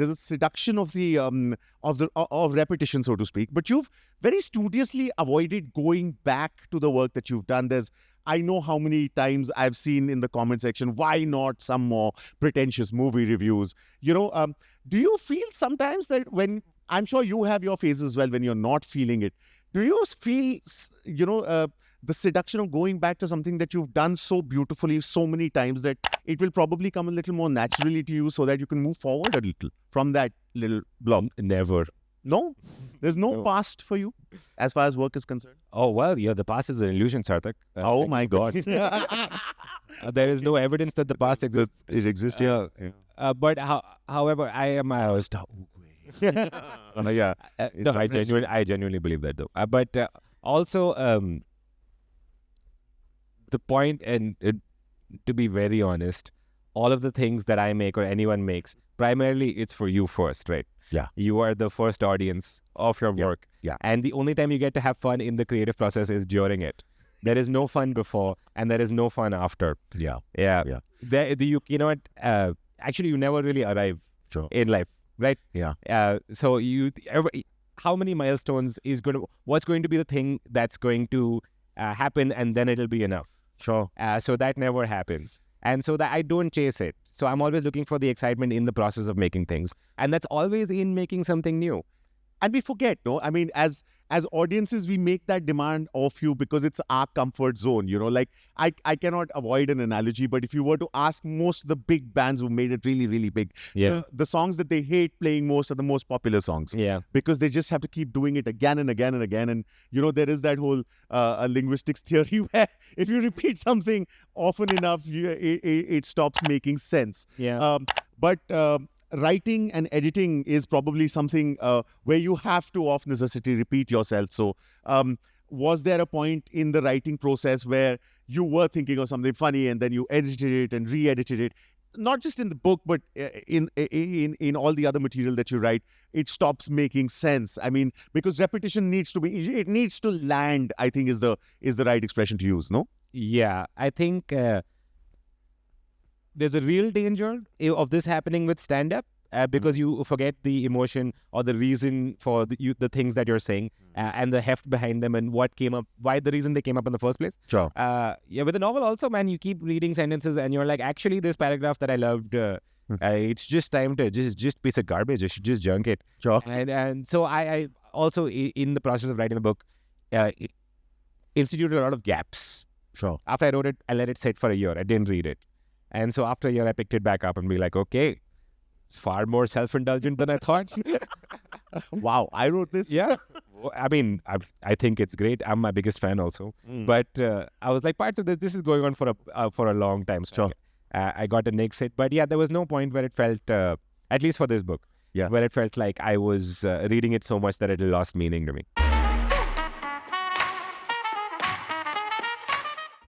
there's a seduction of of repetition, so to speak. But you've very studiously avoided going back to the work that you've done. I know how many times I've seen in the comment section, why not some more pretentious movie reviews? Do you feel sometimes that I'm sure you have your phases as well when you're not feeling it. Do you feel, the seduction of going back to something that you've done so beautifully so many times that it will probably come a little more naturally to you so that you can move forward a little from that little block? Never. No? There's no past for you as far as work is concerned? Oh, well, the past is an illusion, Sarthak. Oh my God. There is no evidence that the past exists. It exists, yeah. But however, I am a Yeah. no, I genuinely believe that though. But also, the point, and to be very honest, all of the things that I make or anyone makes, primarily it's for you first, right? Yeah. You are the first audience of your work. Yeah. And the only time you get to have fun in the creative process is during it. There is no fun before and there is no fun after. Yeah. Yeah. Actually, you never really arrive in life, right? Yeah. So how many milestones what's going to be the thing that's going to happen, and then it'll be enough. Sure. So that never happens. And so that I don't chase it. So I'm always looking for the excitement in the process of making things. And that's always in making something new. And we forget, no? I mean, as audiences, we make that demand of you because it's our comfort zone, Like, I cannot avoid an analogy, but if you were to ask most of the big bands who made it really, really big, the songs that they hate playing most are the most popular songs. Yeah. Because they just have to keep doing it again and again and again. And, there is that whole linguistics theory where if you repeat something often enough, it stops making sense. Yeah. But writing and editing is probably something where you have to, of necessity, repeat yourself. So was there a point in the writing process where you were thinking of something funny and then you edited it and re-edited it? Not just in the book, but in all the other material that you write, it stops making sense. I mean, because repetition needs to land, I think is the right expression to use, no? Yeah, I think there's a real danger of this happening with stand-up because you forget the emotion or the reason for the things that you're saying and the heft behind them and why the reason they came up in the first place. Sure. With the novel also, man, you keep reading sentences and you're like, actually, this paragraph that I loved, it's just time to just piece of garbage. I should just junk it. Sure. And so I also, in the process of writing the book, instituted a lot of gaps. Sure. After I wrote it, I let it sit for a year. I didn't read it. And so after a year, I picked it back up and be like, okay, it's far more self-indulgent than I thought. Wow, I wrote this? Yeah. I mean, I think it's great. I'm my biggest fan also. But I was like, parts of this is going on for a long time. So sure. I got a next hit. But yeah, there was no point where it felt, at least for this book, where it felt like I was reading it so much that it lost meaning to me.